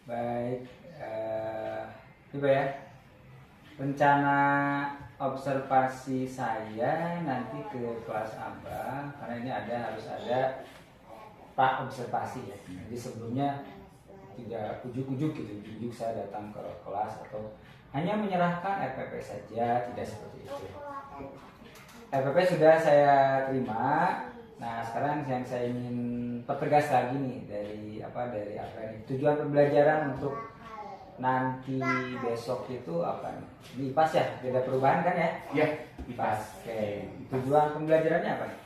Baik, coba ya. Rencana observasi saya nanti ke kelas Abang, karena ini harus ada pak observasi ya. Jadi sebelumnya tidak ujuk-ujuk gitu, ujuk-ujuk saya datang ke kelas atau hanya menyerahkan RPP saja, tidak seperti itu. RPP sudah saya terima. Nah, sekarang yang saya ingin pertegas lagi nih dari apa ini. Tujuan pembelajaran untuk nanti besok itu apa nih? Di IPAS ya? Beda perubahan kan ya? Ya, IPAS. Oke. Tujuan pembelajarannya apa nih?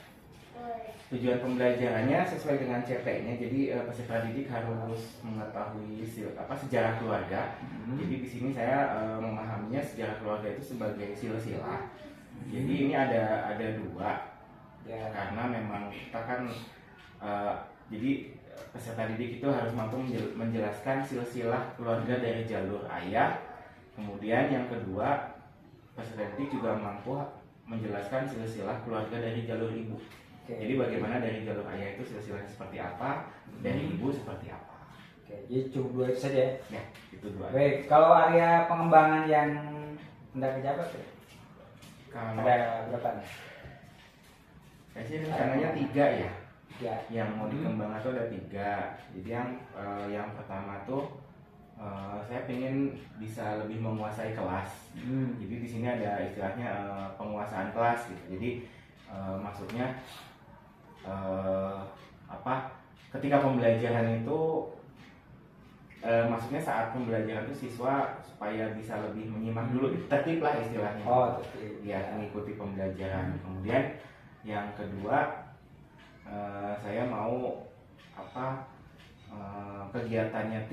Tujuan pembelajarannya sesuai dengan CP-nya. Jadi peserta didik harus mengetahui sejarah keluarga. Jadi di sini saya memahaminya sejarah keluarga itu sebagai silsilah. Jadi ini ada dua. Ya, karena memang kita kan jadi peserta didik itu harus mampu menjelaskan silsilah keluarga dari jalur ayah. Kemudian yang kedua, peserta didik juga mampu menjelaskan silsilah keluarga dari jalur ibu. Jadi bagaimana dari jalur ayah itu silsilahnya seperti apa, dari ibu seperti apa. Oke, jadi cukup dua itu saja ya? Ya, itu dua. Baik, kalau area pengembangan yang hendak dicapai ada berapa nih? Saya sih rencananya 3 ya. Ya. Yang mau dikembangkan itu ada 3. Jadi yang pertama tuh saya pengen bisa lebih menguasai kelas. Jadi di sini ada istilahnya penguasaan kelas gitu. Jadi maksudnya ketika pembelajaran itu maksudnya saat pembelajaran itu siswa supaya bisa lebih menyimak dulu, tertib lah istilahnya. Oh, tertib. Ya, mengikuti pembelajaran. Kemudian yang kedua, saya mau kegiatannya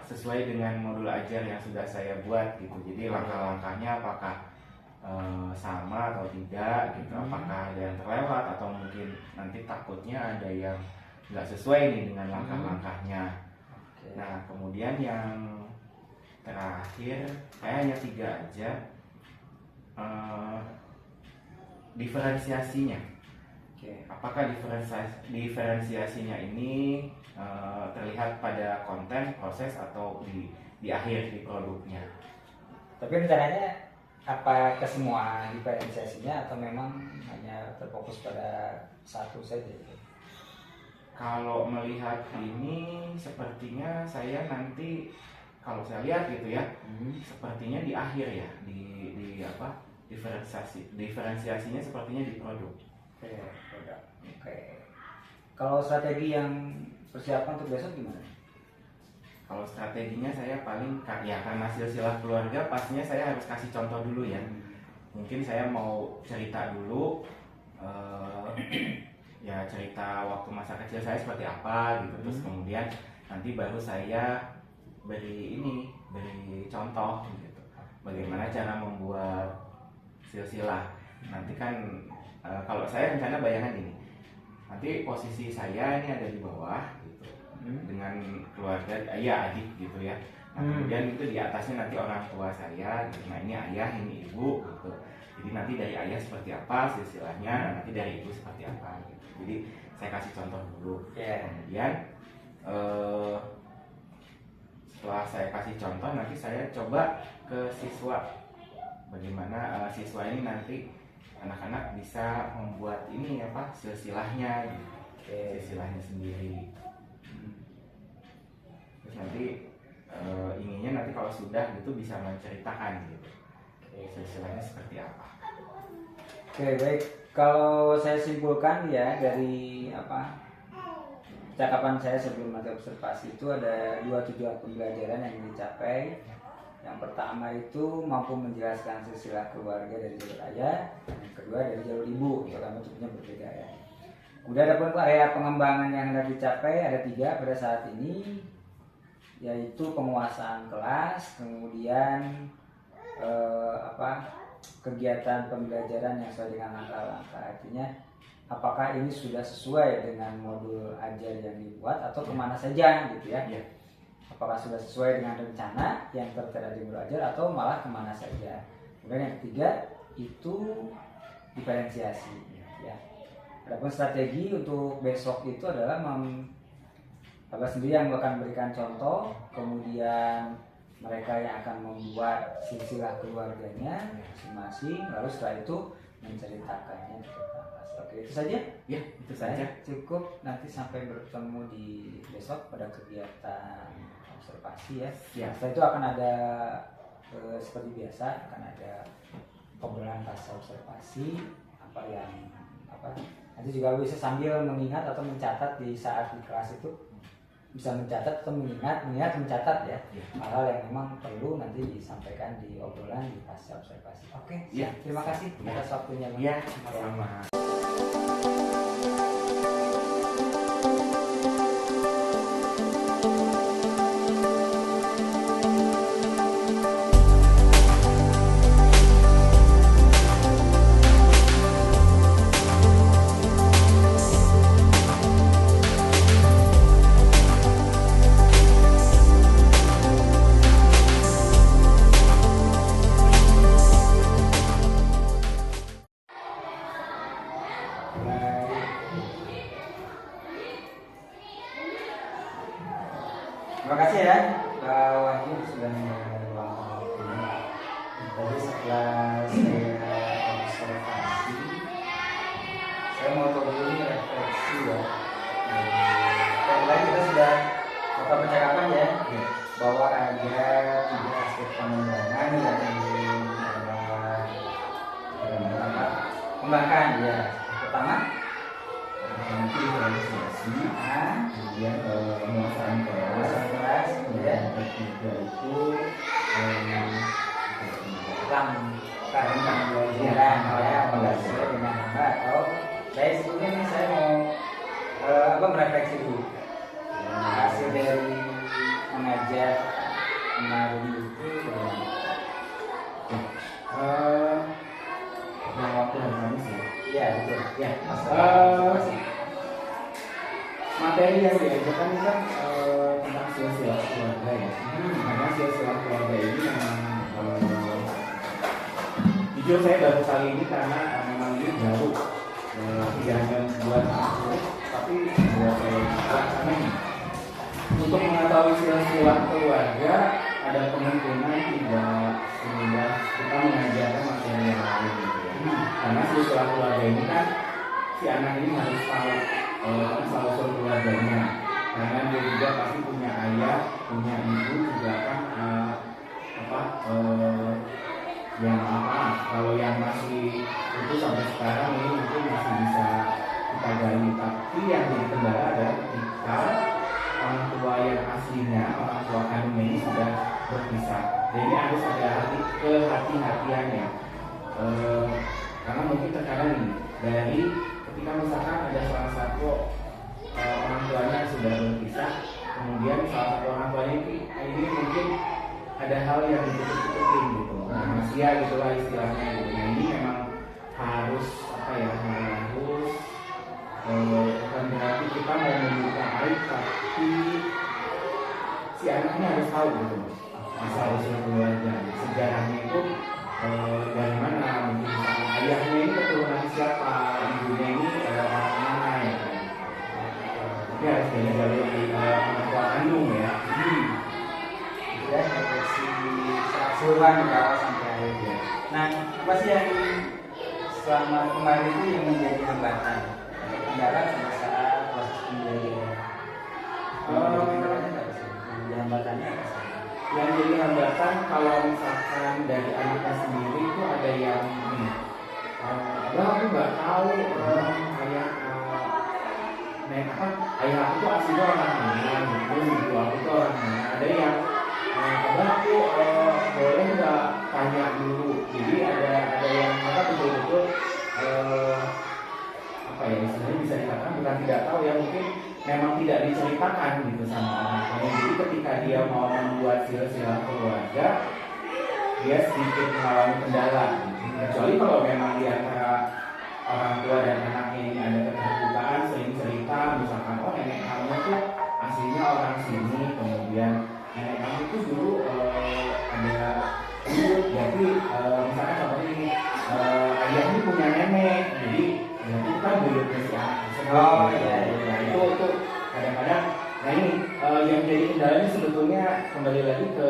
sesuai dengan modul ajar yang sudah saya buat gitu. Jadi langkah-langkahnya apakah sama atau tidak gitu, apakah ada yang terlewat atau mungkin nanti takutnya ada yang nggak sesuai nih dengan langkah-langkahnya. Nah, kemudian yang terakhir saya hanya 3 aja. Diferensiasinya. Apakah diferensiasinya ini terlihat pada konten, proses, atau di akhir di produknya? Tapi rencananya apa ke semua diferensiasinya atau memang hanya terfokus pada satu saja? Kalau melihat ini sepertinya saya nanti kalau saya lihat gitu ya, sepertinya di akhir ya, di diferensiasinya sepertinya di produk. Oke. Kalau strategi yang persiapan untuk besok gimana? Kalau strateginya saya paling karena silsilah keluarga pastinya saya harus kasih contoh dulu ya. Mungkin saya mau cerita dulu ya, cerita waktu masa kecil saya seperti apa gitu. Terus kemudian nanti baru saya beri contoh gitu. Bagaimana cara membuat silsilah. Nanti kan kalau saya rencana bayangan ini, nanti posisi saya ini ada di bawah gitu, dengan keluarga ayah adik gitu ya. Nah, kemudian itu di atasnya nanti orang tua saya gitu. Nah, ini ayah, ini ibu gitu. Jadi nanti dari ayah seperti apa silsilahnya, nanti dari ibu seperti apa gitu. Jadi saya kasih contoh dulu. Kemudian setelah saya kasih contoh, nanti saya coba ke siswa. Bagaimana siswa ini nanti anak-anak bisa membuat silsilahnya gitu. Silsilahnya sendiri. Terus nanti inginnya nanti kalau sudah gitu bisa menceritakan gitu silsilahnya seperti apa. Oke, baik. Kalau saya simpulkan ya dari cakapan saya sebelum nanti observasi itu ada 2 tujuan pembelajaran yang dicapai. Yang pertama itu mampu menjelaskan silsilah keluarga dari jalur ayah, yang kedua dari jalur ibu, karena bentuknya berbeda ya. Kemudian ada pun area pengembangan yang hendak dicapai ada 3 pada saat ini, yaitu penguasaan kelas, kemudian kegiatan pembelajaran yang sesuai dengan langkah-langkah. Artinya apakah ini sudah sesuai dengan modul ajar yang dibuat atau kemana saja gitu ya. Apakah sudah sesuai dengan rencana yang tertera di modul ajar atau malah kemana saja. Kemudian yang ketiga itu diferensiasi ya. Adapun strategi untuk besok itu adalah Abah sendiri yang akan memberikan contoh, kemudian mereka yang akan membuat silsilah keluarganya masing-masing, lalu setelah itu menceritakannya di depan kelas. Oke, itu saja. Ya, itu saja. Cukup, nanti sampai bertemu di besok pada kegiatan observasi ya. Ya. Setelah itu akan ada seperti biasa akan ada obrolan pasca observasi apa yang nanti juga bisa sambil mengingat atau mencatat di saat di kelas itu, bisa mencatat atau mengingat mencatat ya, hal-hal yang memang perlu nanti disampaikan di obrolan di pasca observasi. Oke, ya, terima kasih atas waktunya. Ya, sama-sama. Terima kasih ya Pak Wahyu sudah meluangkan waktunya. Tadi setelah saya observasi, saya mau coba dulu refleksi ya. Tadi kita sudah mata percakapan ya, bahwa ada 3 aspek pengembangan yang ingin kembangkan ya. Pertama, Nanti realisasi, kemudian penguasaan kelas, kemudian yang ketiga itu tentang belajar ya, belajar dengan hamba, atau saya sebetulnya nih saya mau merefleksi dulu hasil dari mengajar kemarin itu bagaimana? yang waktu hari Kamis ya. Ya betul ya. Materi yang diajarkan ini kan tentang silsilah keluarga ya. Karena silsilah keluarga ini memang jujur saya baru kali ini karena memang ini baru tidak hanya buat aku tapi buat saya juga, karena untuk mengetahui silsilah keluarga ada kemungkinan tidak semudah kita mengajarkan materi yang lain gitu ya. Karena silsilah keluarga ini kan si anak ini harus tahu asal-usul keluarganya, karena dia juga pasti punya ayah, punya ibu juga kan kalau yang masih itu sampai sekarang ini mungkin masih bisa kita gali, tapi yang jadi kendala adalah ketika orang tua yang aslinya, orang tua kandungnya ini sudah berpisah. Jadi harus ada kehati-hatiannya, karena mungkin terkadang ini dari ketika misalkan ada salah satu orang tuanya sudah berpisah, kemudian salah satu orang tuanya ini mungkin ada hal yang ditutup-tutupin gitu, rahasia gitulah istilahnya gitu. Nah ini memang harus bukan berarti kita mau membuka aib, tapi si anaknya harus tahu gitu asal usul keluarga, sejarahnya itu dari mana, mungkin misalkan ayahnya ini keturunan siapa, ibunya ini orang mana ya kan. Tapi harus dari jalur orang tua kandung ya. Ya, refleksi keseluruhan di bawah sampai akhir ya. Nah, apa sih yang selama kemarin itu yang menjadi hambatan atau kendala pada saat proses pembelajaran? Hambatannya apa sih? Yang jadi hambatan kalau misalkan dari anaknya sendiri itu ada yang aku nggak tahu ayah aku tuh aslinya orang mana gitu, ibu aku tuh orang mana. Ada yang aku boleh nggak tanya dulu. Jadi ada yang mereka betul-betul istilahnya bisa dikatakan bukan tidak tahu ya, mungkin memang tidak diceritakan gitu sama orang tuanya. Jadi ketika dia mau membuat silsilah keluarga, dia sedikit mengalami kendala gitu. Kecuali kalau memang di antara orang tua dan anaknya ini ada keterbukaan, sering cerita, misalkan nenek kamu tuh aslinya orang sini, kemudian nenek kamu tuh dulu ada jadi misalkan contohnya ini ayahnya punya nenek, jadi itu kan buyutnya si anak tersebut. Iya. Itu kadang-kadang Nah ini yang jadi kendalanya sebetulnya kembali lagi ke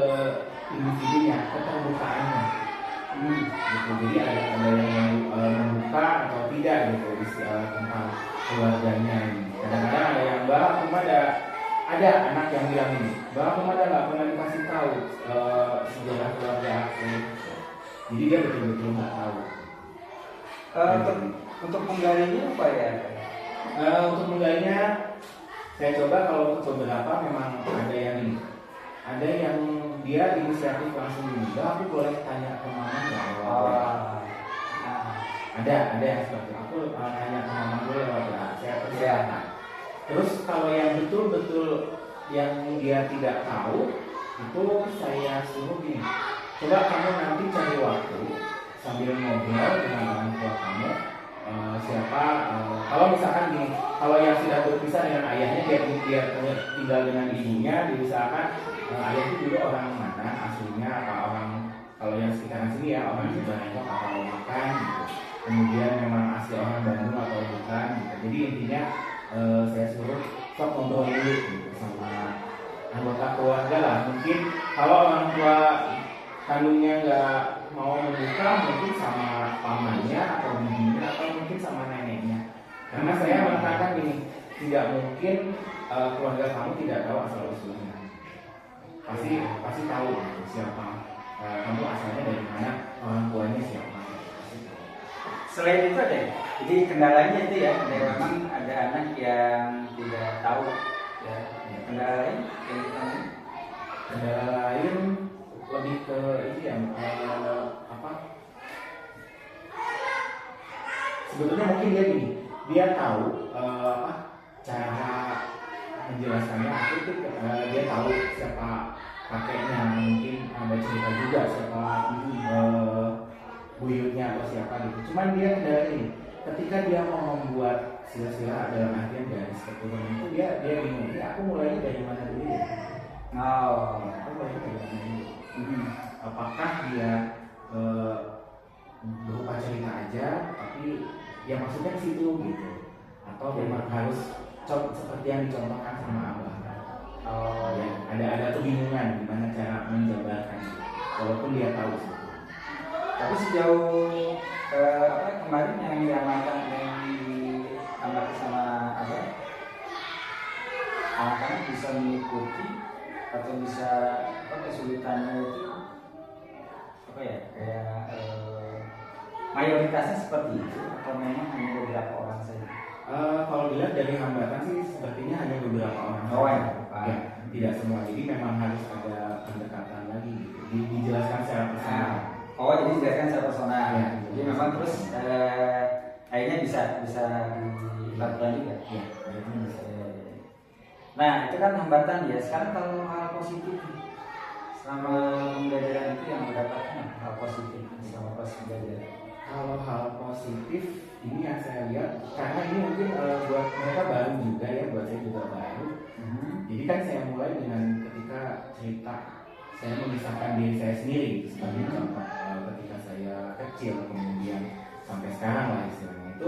individunya, keterbukaannya. Gitu. Jadi ada yang membuka atau tidak gitu tentang keluarganya ini. Kadang-kadang ada yang Mbak cuma ada anak yang bilang ini, Mbak cuma nggak pernah dikasih tahu sejarah keluarga aku. Jadi dia betul-betul nggak tahu. Untuk menggalinya apa ya? Untuk menggalinya saya coba kalau untuk beberapa memang ada yang dia inisiatif langsung juga, aku boleh tanya ke mama nggak? Ada yang seperti itu. Aku tanya ke mama dulu lewat saya persilakan. Terus kalau yang betul-betul yang dia tidak tahu itu saya suruh gini, coba kamu nanti cari waktu sambil ngobrol dengan orang tua kamu. Kalau misalkan gini, kalau yang sudah berpisah dengan ayahnya dia tinggal dengan ibunya, diusahakan ayah itu dulu orang mana aslinya, apa orang kalau yang sekitaran sini ya orang Cibarengkok atau makan gitu. Kemudian memang asli orang Bandung atau bukan gitu. Jadi intinya saya suruh sok ngobrol dulu gitu sama anggota keluarga lah. Mungkin kalau orang tua kandungnya nggak mau membuka, mungkin sama pamannya atau bibinya atau mungkin sama neneknya. Karena saya mengatakan gini, tidak mungkin keluarga kamu tidak tahu asal usulnya. Pasti tahu gitu, siapa kamu asalnya dari mana, orang tuanya siapa. Selain itu ada, jadi kendalanya itu ya, memang ada anak yang tidak tahu ya. Kendala lain kendala lain lebih ke ini ya, sebetulnya mungkin dia gini, dia tahu cara menjelaskannya, dia tahu siapa kakeknya, mungkin ada cerita juga siapa buyutnya atau siapa gitu. Cuman dia dari ketika dia mau membuat sila-sila dalam artian garis keturunan itu dia bingung, ini aku mulainya dari mana dulu ya? Aku mulainya dari mana dulu? Apakah dia berupa cerita aja, tapi ya maksudnya ke situ gitu, atau memang harus seperti yang dicontohkan sama Abah? Ya, ada kebingungan gimana cara menjabarkan, walaupun dia tahu sih. Tapi sejauh kemarin yang diamalkan yang diamati sama Abah, anak-anak bisa mengikuti atau bisa kesulitannya itu kayak mayoritasnya seperti itu atau memang hanya beberapa orang saja? Kalau dilihat dari hambatan sih sepertinya hanya beberapa orang saja. Ya, tidak semua. Jadi memang harus ada pendekatan lagi gitu. Dijelaskan secara personal. Jadi dijelaskan secara personal. Ya, jadi memang terus akhirnya bisa dilakukan juga. Ya, akhirnya bisa. Nah, itu kan hambatan ya. Sekarang kalau hal positif selama pembelajaran itu yang mendapatkan hal positif selama proses pembelajaran. Kalau hal positif ini yang saya lihat, karena ini mungkin buat mereka baru juga ya, buat saya juga baru. Jadi kan saya mulai dengan ketika cerita saya memisahkan diri saya sendiri sebagai contoh ketika saya kecil, kemudian sampai sekarang lah istilahnya itu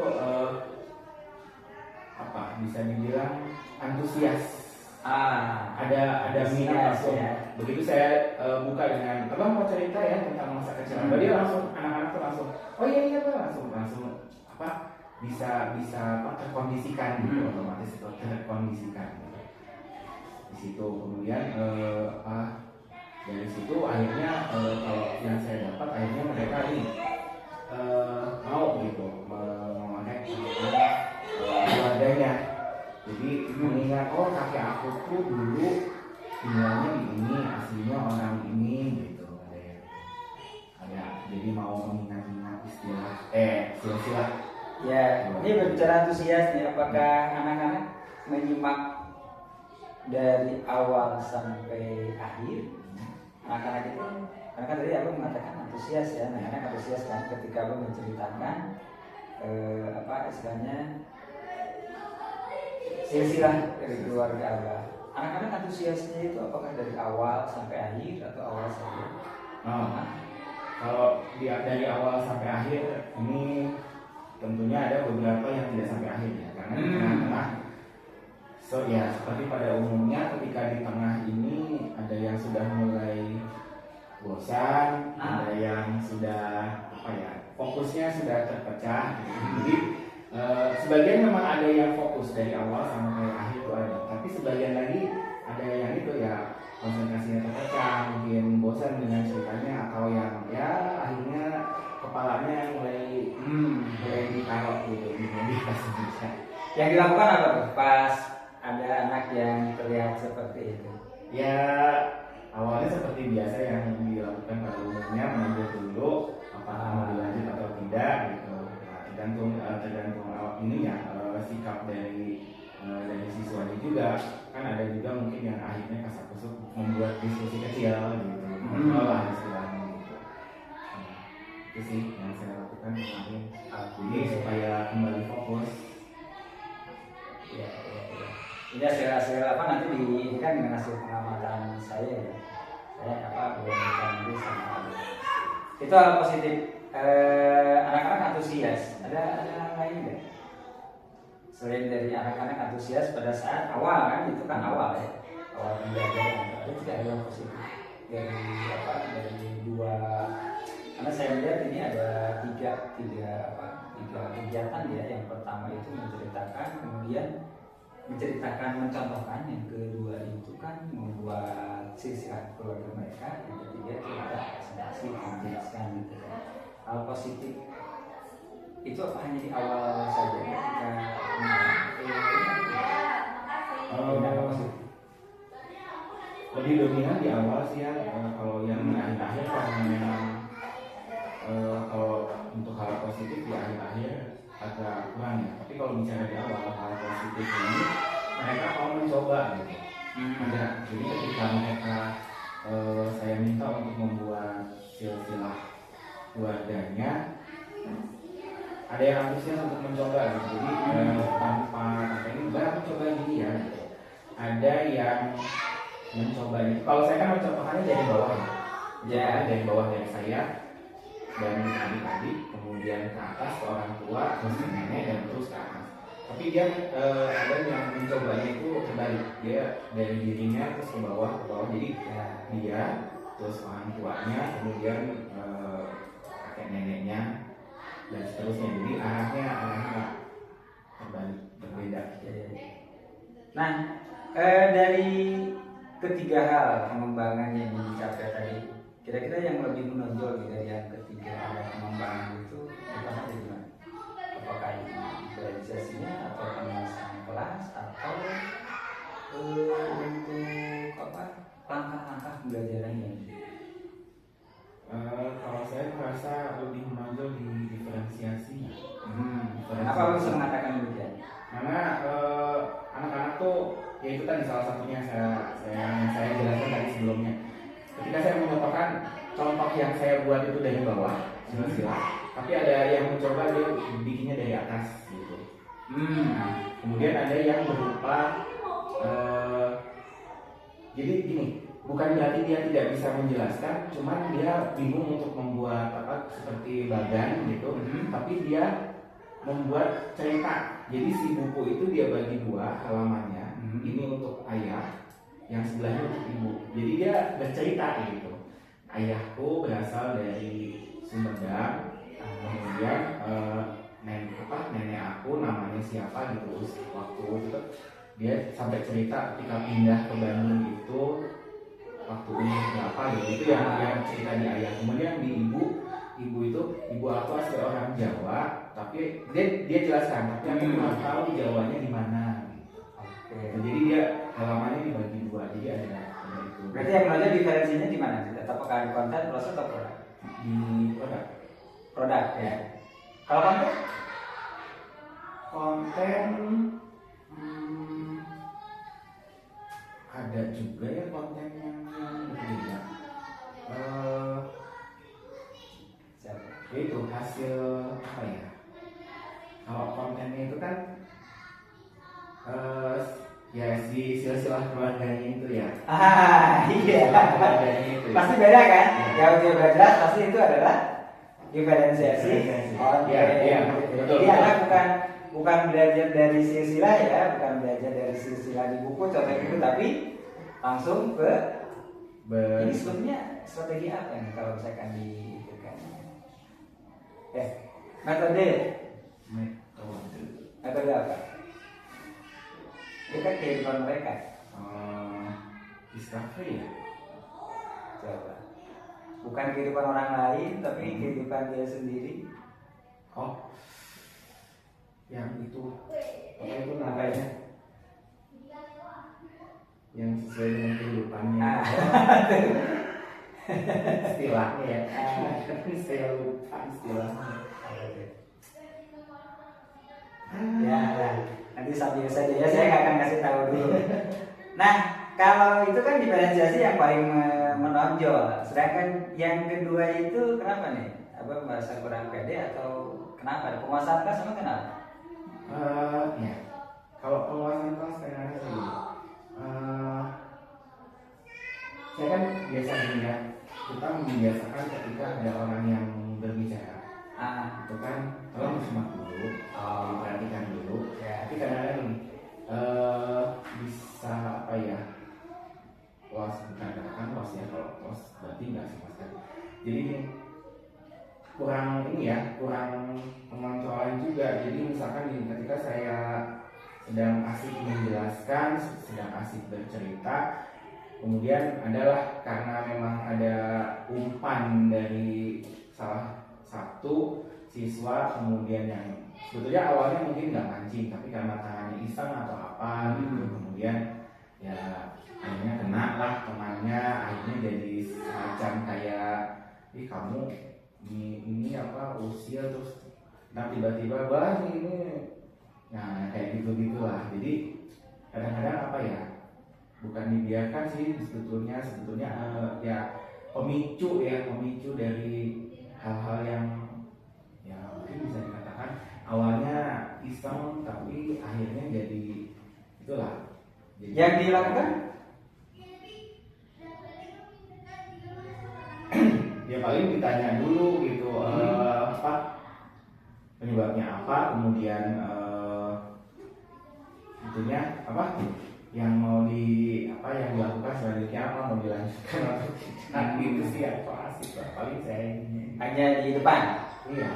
bisa dibilang antusias. Ada minat langsung. Ya. Begitu saya buka dengan abang mau cerita ya tentang masa kecil, dia langsung anak-anak tuh langsung oh iya Pak, langsung bisa terkondisikan gitu, otomatis terkondisikan gitu. Di situ kemudian dari situ akhirnya kalau yang saya dapat akhirnya mereka ini mau gitu memakai keluarganya. Jadi mengingat kakek aku tuh dulu tinggalnya di ini, aslinya orang ini gitu. Ada jadi mau mengingat-ingat istilah silsilah. Ya, ini berbicara antusias nih, apakah anak-anak menyimak dari awal sampai akhir? Anak-anak itu, karena kan tadi aku mengatakan antusias ya, anak-anak antusias kan ketika aku menceritakan istilahnya silsilah dari keluarga Abah. Anak-anak antusiasnya itu apakah dari awal sampai akhir atau awal saja? Kalau dari awal sampai akhir ini tentunya ada beberapa yang tidak sampai akhir ya, karena di tengah-tengah seperti pada umumnya ketika di tengah ini ada yang sudah mulai bosan, ada yang sudah fokusnya sudah terpecah gitu. Jadi sebagian memang ada yang fokus dari awal sama kayak akhir itu ada, tapi sebagian lagi ada yang itu ya konsentrasinya terpecah, mungkin bosan dengan ceritanya atau yang ya akhirnya kepalanya mulai ditaruh gitu di pas bisa. Yang dilakukan apa tuh pas ada anak yang terlihat seperti itu? Ya awalnya seperti biasa yang dilakukan pada umumnya, mengambil dulu apakah mau dilanjut atau tidak gitu. Nah, tergantung ininya sikap dari siswanya juga. Kan ada juga mungkin yang akhirnya kasak-kusuk membuat diskusi kecil gitu. Lah istilahnya gitu. Itu sih yang saya lakukan kemarin. Jadi supaya kembali fokus. Ya. Ini hasil apa nanti ini kan dengan hasil pengamatan saya ya. Saya belum bertemu sama anak. Itu hal positif. Anak-anak antusias. Ada lain nggak? Selain dari anak-anak antusias pada saat awal kan itu kan awal ya. Awal pembelajaran. Ada tidak ada yang positif dari dua. Karena saya melihat ini ada tiga kegiatan ya. Yang pertama itu menceritakan, mencontohkan. Yang kedua itu kan membuat silsilah keluarga mereka. Yang ketiga kita presentasi menjelaskan gitu kan. Hal positif itu apa hanya di awal saja ketika lebih dominan di awal sih ya. Kalau yang akhir-akhir karena memang kalau untuk hal positif di akhir-akhir agak kurang ya. Tapi kalau bicara di awal hal positif ini mereka mau mencoba gitu. Jadi ketika mereka saya minta untuk membuat silsilah keluarganya, ada yang antusias untuk mencoba gitu. Jadi tanpa ini baru mencoba gini ya gitu. Ada yang mencoba ini. Kalau saya kan mencontohkannya dari bawah ya. Dari bawah dari saya dan adik-adik, kemudian ke atas ke orang tua, terus ke nenek dan terus ke atas. Tapi dia ada yang mencobanya itu terbalik. Dia dari dirinya terus ke bawah. Jadi dia terus orang tuanya, kemudian kakek neneknya dan seterusnya. Jadi arahnya terbalik, berbeda. Nah, dari ketiga hal pengembangan yang dicapai tadi, kira-kira yang lebih menonjol dari yang ketiga hal pengembangan itu apa gimana? Apakah itu visualisasinya atau penguasaan kelas atau untuk langkah-langkah pembelajarannya? Kalau saya merasa lebih menonjol di diferensiasi. Kenapa lu bisa mengatakan demikian? Karena anak-anak tuh ya itu tadi salah satunya saya jelaskan tadi sebelumnya. Ketika saya mencontohkan contoh yang saya buat itu dari bawah, tapi ada yang mencoba dia bikinnya dari atas gitu. Kemudian ada yang berupa jadi gini, bukan berarti dia tidak bisa menjelaskan, cuman dia bingung untuk membuat seperti bagan gitu, tapi dia membuat cerita. Jadi si buku itu dia bagi dua halamannya, ini untuk ayah, yang sebelahnya untuk ibu. Jadi dia bercerita gitu. Ayahku berasal dari Sumedang, kemudian nenek aku namanya siapa gitu. Terus waktu itu dia sampai cerita ketika pindah ke Bandung itu waktu umur berapa gitu. Itu yang cerita di ayah. Kemudian di ibu aku asli orang Jawa, tapi dia jelaskan, tapi aku nggak tahu Jawanya di mana. Jadi dia halamannya dibagi dua, jadi ada itu. Berarti yang menonjol diferensinya di mana? Apakah di konten, proses atau produk? Di Produk ya. Kalau konten ada juga ya konten yang berbeda. Itu hasil apa ya? Kalau kontennya itu kan ya si silsilah keluarganya itu ya. Iya. Itu, pasti beda kan? Ya. Yang udah jelas pasti itu adalah diferensiasi. Iya, betul. Jadi anak bukan belajar dari silsilah ya, bukan belajar dari silsilah di buku contoh itu, tapi langsung ke ini sebetulnya strategi apa nih kalau misalkan di itu kan? Metode apa? Itu kan kehidupan mereka. Discovery ya. Coba. Bukan kehidupan orang lain, tapi kehidupan dia sendiri. Oh, yang itu apa itu namanya? Yang sesuai dengan kehidupannya. Istilahnya ya. Saya lupa istilahnya. Ya, nanti sambil saja ya, saya nggak akan kasih tahu dulu. Nah, kalau itu kan diferensiasi yang paling menonjol. Sedangkan yang kedua itu kenapa nih? Apa merasa kurang pede atau kenapa? Penguasaan kelas sama kenapa? Ya, kalau penguasaan kelas kadang-kadang sih, saya kan biasa gini ya, kita membiasakan ketika ada orang yang berbicara, itu kan tolong disimak dulu, diperhatikan dulu. Ya. Tapi kadang-kadang bisa apa ya, los bukan katakan los ya, kalau los berarti nggak sih mas kan. Jadi kurang ini ya, kurang pengontrolan juga. Jadi misalkan nih, ketika saya sedang asik menjelaskan, sedang asik bercerita, kemudian adalah karena memang ada umpan dari salah satu siswa, kemudian yang sebetulnya awalnya mungkin nggak mancing, tapi karena tangannya iseng atau apa gitu, kemudian ya akhirnya kena lah temannya, akhirnya jadi semacam kayak kamu ini apa usia, terus nah tiba-tiba bah ini, nah kayak gitu-gitulah. Jadi kadang-kadang apa ya, bukan dibiarkan sih sebetulnya ya pemicu dari hal-hal yang ya mungkin bisa dikatakan awalnya iseng tapi akhirnya jadi itulah. Jadi, yang dilakukan ya paling ditanya dulu gitu, apa penyebabnya apa, kemudian itunya apa yang mau yang dilakukan selanjutnya, apa mau dilanjutkan atau tidak gitu sih, apa asik lah paling saya ini. hanya di depan. Iya,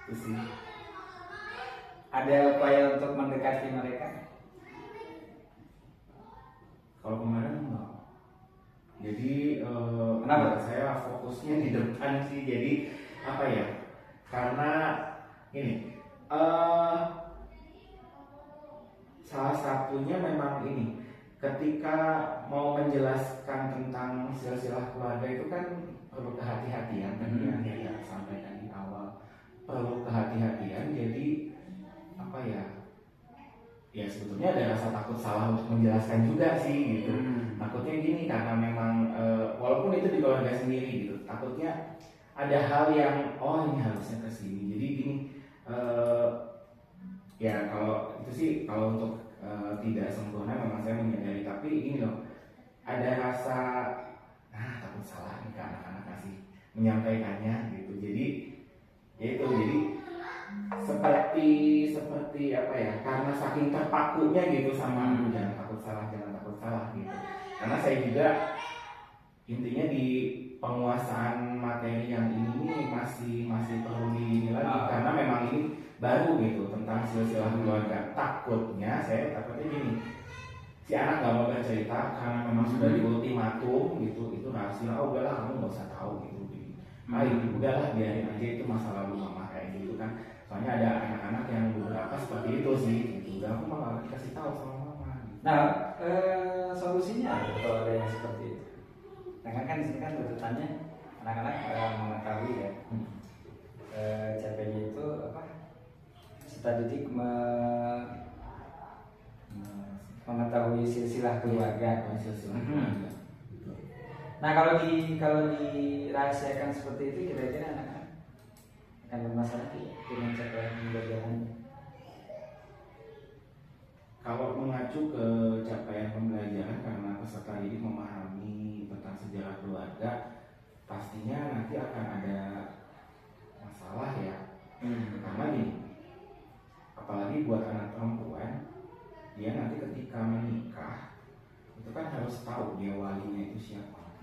itu sih. Ada upaya untuk mendekati mereka? Kalau kemarin enggak. Jadi Kenapa? saya fokusnya di depan sih. Jadi apa ya? Karena ini salah satunya memang ini, ketika mau menjelaskan tentang silsilah keluarga itu kan perlu kehati-hatian. Tadi yang saya sampaikan di awal, perlu kehati-hatian. Jadi apa ya? Ya sebetulnya ada rasa takut salah untuk menjelaskan juga sih gitu. Takutnya gini, karena memang walaupun itu di keluarga sendiri gitu, takutnya ada hal yang ini harusnya ke sini. Jadi gini, ya kalau itu sih, kalau untuk tidak sempurna memang saya menyadari, tapi ini loh, ada rasa takut salah nih ke anak-anak kasih menyampaikannya gitu. Jadi ya itu, jadi seperti apa ya, karena saking terpakunya gitu sama jangan takut salah gitu. Karena saya juga intinya di penguasaan materi yang ini masih perlu ini lagi, karena memang ini baru gitu tentang silsilah keluarga. Takutnya gini, si anak gak mau bercerita karena memang sudah di ultimatum gitu, itu rahasia, udahlah kamu gak usah tahu gitu. Udahlah biarin aja, itu masa lalu mama kayak gitu kan. Soalnya ada anak-anak yang beberapa seperti itu sih gitu. Udah aku malah kasih tahu sama mama gitu. Nah, solusinya ada kalau ada yang seperti itu. Kan di sini kan tuntutannya anak-anak mengetahui ya. CP-nya itu apa? Serta didik mengetahui silsilah keluarga. Nah, kalau dirahasiakan seperti itu, kira-kira anak-anak akan bermasalah tidak dengan capaian pembelajarannya? Kalau mengacu ke capaian pembelajaran, karena peserta didik memahami tentang sejarah keluarga, pastinya nanti akan ada masalah ya. Karena nih, apalagi buat anak perempuan, dia nanti ketika menikah itu kan harus tahu dia walinya itu siapa.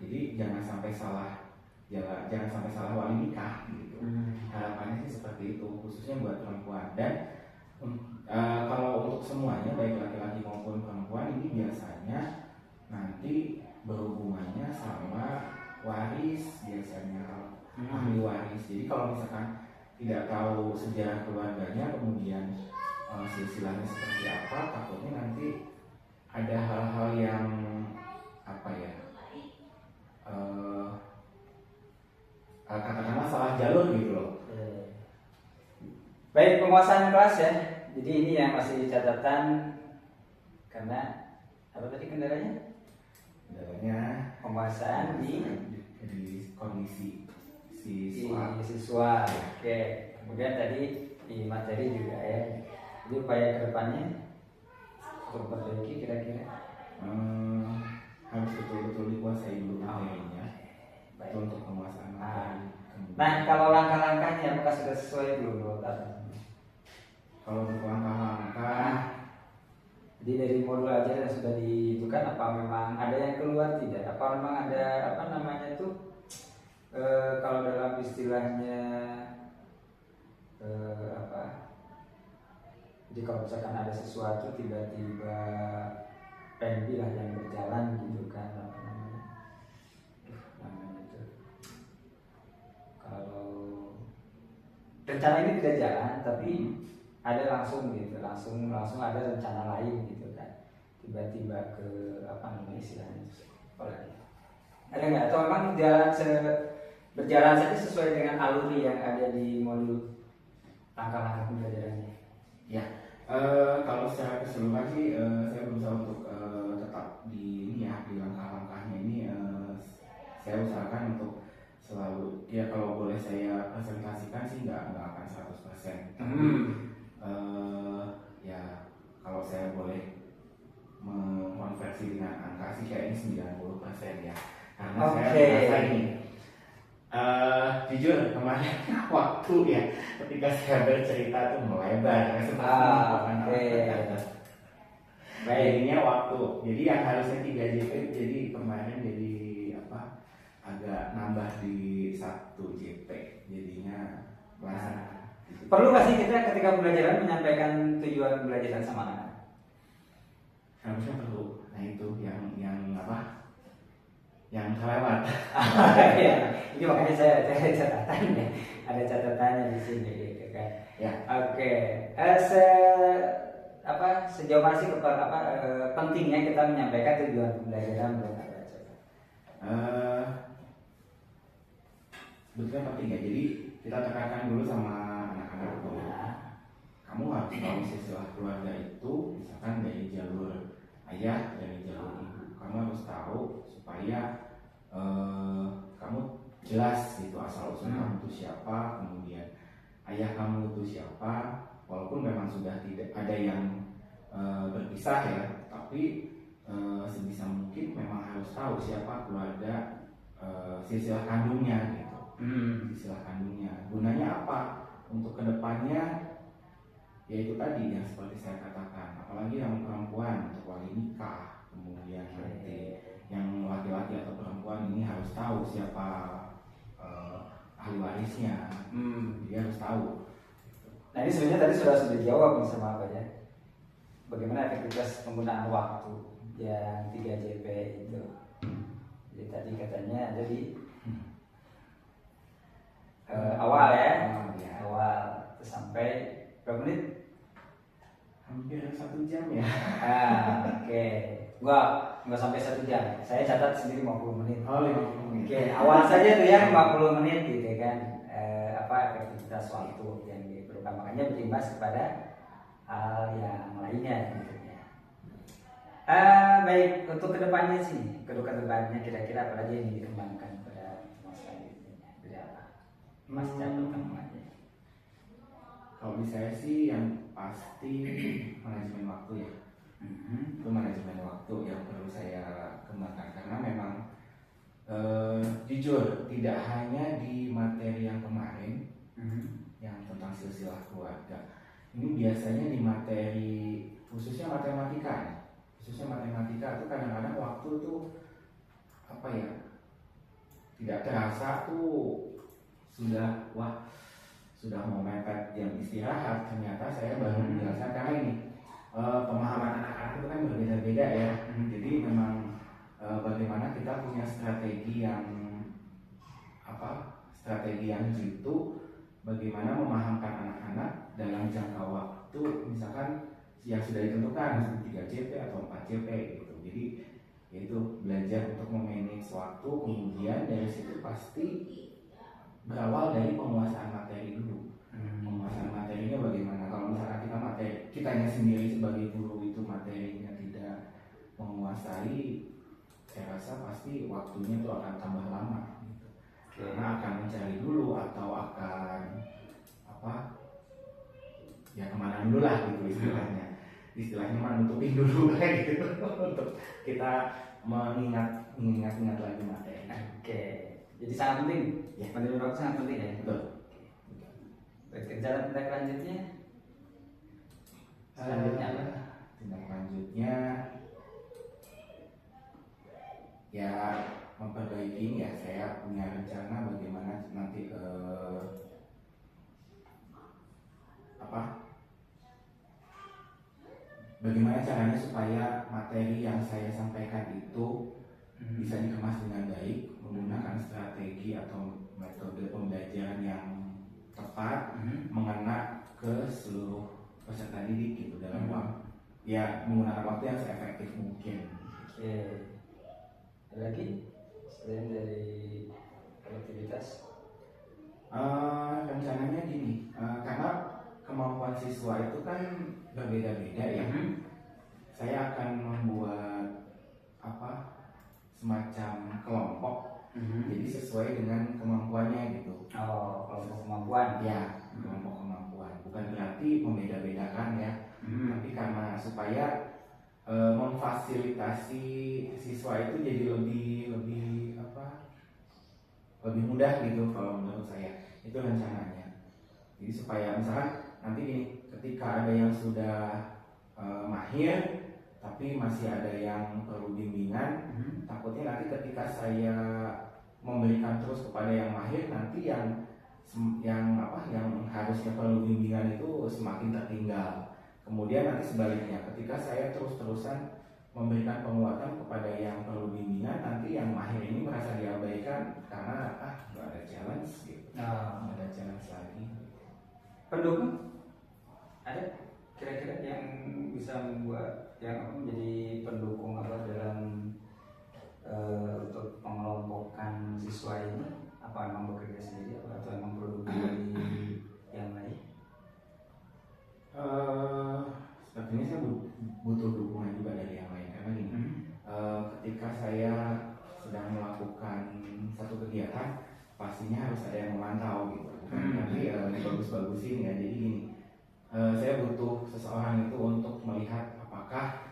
Jadi jangan sampai salah, jangan sampai salah wali nikah gitu. Harapannya sih seperti itu, khususnya buat perempuan. Dan kalau untuk semuanya, baik laki-laki maupun perempuan, ini biasanya nanti berhubungannya sama waris, biasanya ahli waris. Jadi kalau misalkan tidak tahu sejarah keluarganya, kemudian silsilahnya seperti apa, takutnya nanti ada hal-hal yang apa ya, katakanlah salah jalur gitu loh. Baik, penguasaan kelas ya. Jadi ini yang masih catatan, karena apa tadi kendalanya? Kendalanya Penguasaan di kondisi siswa. Oke. Kemudian tadi di materi juga ya. Jadi upaya kedepannya untuk memperbaiki kira-kira harus betul-betul dikuasai dulu materinya. Baik. Itu untuk penguasaan materi. Nah, kalau langkah-langkahnya apakah sudah sesuai belum menurut Anda? Kalau untuk langkah-langkah, jadi dari modul aja yang sudah dibutuhkan, apa memang ada yang keluar tidak? Apa memang ada apa namanya tuh kalau dalam istilahnya apa? Jadi kalau misalkan ada sesuatu tiba-tiba pengen lah yang berjalan gitu kan, apa namanya? Namanya itu. Kalau rencana ini tidak jalan, tapi ada langsung gitu, langsung ada rencana lain gitu kan, tiba-tiba ke apa namanya istilahnya, ada nggak? Atau memang berjalan saja sesuai dengan aluri yang ada di modul langkah-langkah pembelajarannya? Ya, kalau secara keseluruhan sih saya berusaha untuk tetap di ini ya, di langkah-langkahnya ini saya usahakan untuk selalu, ya kalau boleh saya presentasikan sih nggak akan 100%. Ya kalau saya boleh mengkonversi dengan angka sih kayaknya 90% ya, karena saya merasa ini jujur kemarin waktu ya ketika saya bercerita tuh melebar jadinya waktu, jadi yang harusnya 3 JP jadi kemarin jadi apa, agak nambah di 1 JP, jadinya perlu nggak sih kita ketika pembelajaran menyampaikan tujuan pembelajaran sama anak? Harusnya perlu. Nah itu yang apa? Yang kelewat. Ya, ini makanya saya catatan ya, ada catatannya di sini gitu kan. Ya. Oke. Sejauh mana sih pentingnya kita menyampaikan tujuan pembelajaran menurut Anda? Sebetulnya penting ya. Jadi kita tekankan dulu sama anak-anak dulu. Kamu harus tahu silsilah keluarga itu, misalkan dari jalur ayah, dari jalur ibu. Kamu harus tahu supaya kamu jelas gitu asal usul kamu itu siapa, kemudian ayah kamu itu siapa. Walaupun memang sudah tidak ada yang berpisah ya, tapi sebisa mungkin memang harus tahu siapa keluarga silsilah kandungnya gitu. Silsilah kandungnya. Gunanya apa? Untuk kedepannya, yaitu tadi yang seperti saya katakan, apalagi yang perempuan untuk wali nikah, kemudian nanti yang laki-laki atau perempuan ini harus tahu siapa ahli warisnya, dia harus tahu. Nah ini sebenarnya tadi sudah dijawab nih sama apa ya? Bagaimana efektivitas penggunaan waktu yang 3 JP itu? Jadi tadi katanya ada di awal ya, awal terus sampai berapa menit? Hampir 1 jam ya. Oke. Enggak sampai 1 jam. Saya catat sendiri 50 menit. Oh, 50 menit. Oke, awal saja tuh ya 50 menit gitu kan. Efektivitas waktu yang diperlukan, makanya berimbas kepada hal yang lainnya gitu ya. Baik, untuk kedepannya sih, kedepannya kira-kira apa lagi yang dikembangkan pada masa selanjutnya? Dari apa? Mas catat aja. Kalau di saya sih yang pasti manajemen waktu ya. Itu manajemen waktu yang perlu saya kembangkan, karena memang jujur tidak hanya di materi yang kemarin yang tentang silsilah keluarga. Ini biasanya di materi khususnya matematika itu kadang-kadang waktu tuh apa ya, tidak terasa tuh sudah mau mepet jam istirahat, ternyata saya baru menjelaskan karena ini pemahaman anak-anak itu kan berbeda-beda ya. Jadi memang bagaimana kita punya strategi yang jitu, bagaimana memahamkan anak-anak dalam jangka waktu misalkan yang sudah ditentukan 3 CP atau 4 CP gitu. Jadi yaitu belajar untuk memanage waktu, kemudian dari situ pasti berawal dari penguasaan materi dulu. Penguasaan materinya bagaimana? Kalau misalkan kitanya sendiri sebagai guru itu materinya tidak menguasai, saya rasa pasti waktunya itu akan tambah lama gitu. Karena akan mencari dulu atau akan ya kemana dulu lah gitu istilahnya menutupin dulu kayak gitu untuk kita mengingat lagi materi. Oke, jadi sangat penting Ya. manajemen waktu sangat penting ya. Betul. Baik, rencana tindak lanjutnya selanjutnya apa? Tindak lanjutnya ya memperbaiki ya, saya punya rencana bagaimana nanti bagaimana caranya supaya materi yang saya sampaikan itu bisa dikemas dengan baik menggunakan strategi atau metode pembelajaran yang tepat, mengena ke seluruh peserta didik gitu dalam waktu ya, menggunakan waktu yang seefektif mungkin. Oke, ada lagi selain dari produktivitas? Rencananya gini, karena kemampuan siswa itu kan berbeda-beda ya. Saya akan membuat semacam kelompok, jadi sesuai dengan kemampuannya gitu. Oh, kelompok kemampuan. Ya, kelompok kemampuan. Bukan berarti membeda-bedakan ya, tapi karena supaya memfasilitasi siswa itu jadi lebih mudah gitu kalau menurut saya. Itu rencananya. Jadi supaya misalkan nanti gini, ketika ada yang sudah mahir tapi masih ada yang perlu bimbingan, takutnya nanti ketika saya memberikan terus kepada yang mahir, nanti yang harusnya perlu bimbingan itu semakin tertinggal. Kemudian nanti sebaliknya, ketika saya terus-terusan memberikan penguatan kepada yang perlu bimbingan, nanti yang mahir ini merasa diabaikan karena nggak ada challenge gitu, nggak ada challenge lagi. Pendukung ada kira-kira yang bisa membuat menjadi pendukung dalam untuk mengelompokkan siswa ini? Apa emang bekerja sendiri atau emang produk dari yang lain? Sepertinya saya butuh dukungan juga dari yang lain karena gini, ketika saya sedang melakukan satu kegiatan pastinya harus ada yang memantau gitu, nanti bagus-bagusin ya. Jadi gini, saya butuh seseorang itu untuk melihat apakah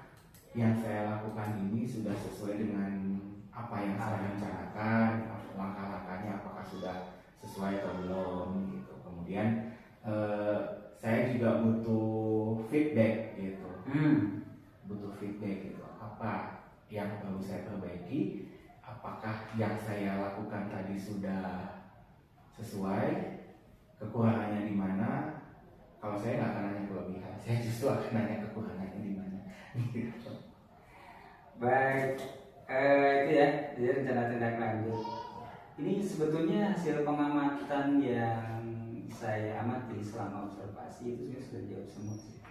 yang saya lakukan ini sudah sesuai dengan apa yang saya rencanakan, langkah-langkahnya apakah sudah sesuai atau belum gitu. Kemudian saya juga butuh feedback gitu, apa yang perlu saya perbaiki, apakah yang saya lakukan tadi sudah sesuai, kekurangannya di mana. Kalau saya nggak akan nanya kelebihan, saya justru akan nanya kekurangannya di mana. Baik, itu ya, jadi rencana tindak lanjut. Ini sebetulnya hasil pengamatan yang saya amati selama observasi itu sudah jauh semua sih.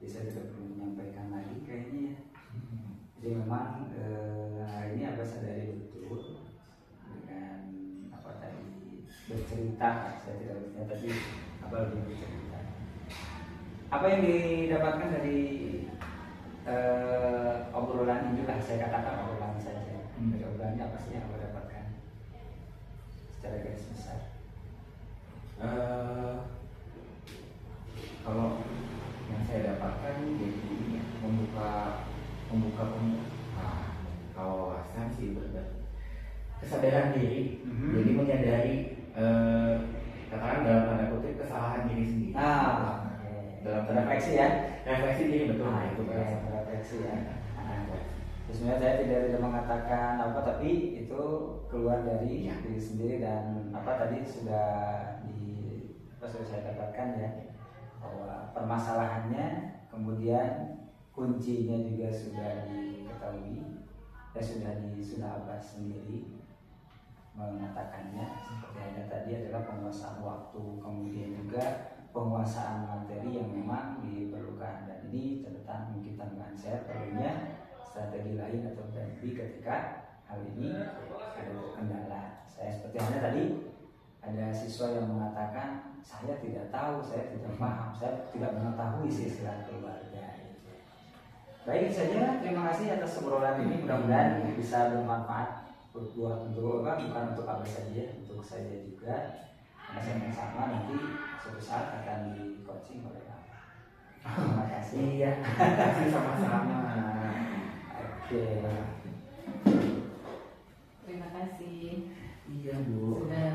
Jadi saya tidak perlu menyampaikan lagi kayaknya ya. Jadi memang ini Abah sadari betul dengan bercerita. Saya tidak bercerita, tapi Abah lebih bercerita. Apa yang didapatkan dari obrolan ini lah, saya katakan obrolan saja. Dari obrolannya apa sih yang Abah dapatkan secara garis besar? Kalau yang saya dapatkan jadi ini ya, membuka wawasan sih, kesadaran diri. Jadi menyadari katakan dalam tanda kutip kesalahan refleksi ya. Refleksi diri betul. Nah, itu itu bahasa. refleksi ya. Nah, sebenarnya saya tidak mengatakan apa, tapi itu keluar dari Ya. diri sendiri dan apa tadi sudah sudah saya dapatkan ya, bahwa permasalahannya kemudian kuncinya juga sudah diketahui ya, sudah Abah sendiri mengatakannya. Seperti hanya tadi adalah penguasaan waktu, kemudian juga penguasaan materi yang memang diperlukan, dan ini catatan mungkin tambahan saya, perlunya strategi lain atau plan B ketika hal ini ada terkendala. Saya seperti hanya tadi ada siswa yang mengatakan saya tidak tahu, saya tidak paham, saya tidak mengetahui silsilah keluarga. Baik saja, terima kasih atas obrolan ini, mudah-mudahan bisa bermanfaat buat untuk apa, bukan untuk Abah saja, untuk saya juga. Karena saya sama nanti suatu saat akan di coaching oleh Abah. Terima kasih. Iya, terima kasih sama-sama. Oke. Terima kasih Iya Bu. sudah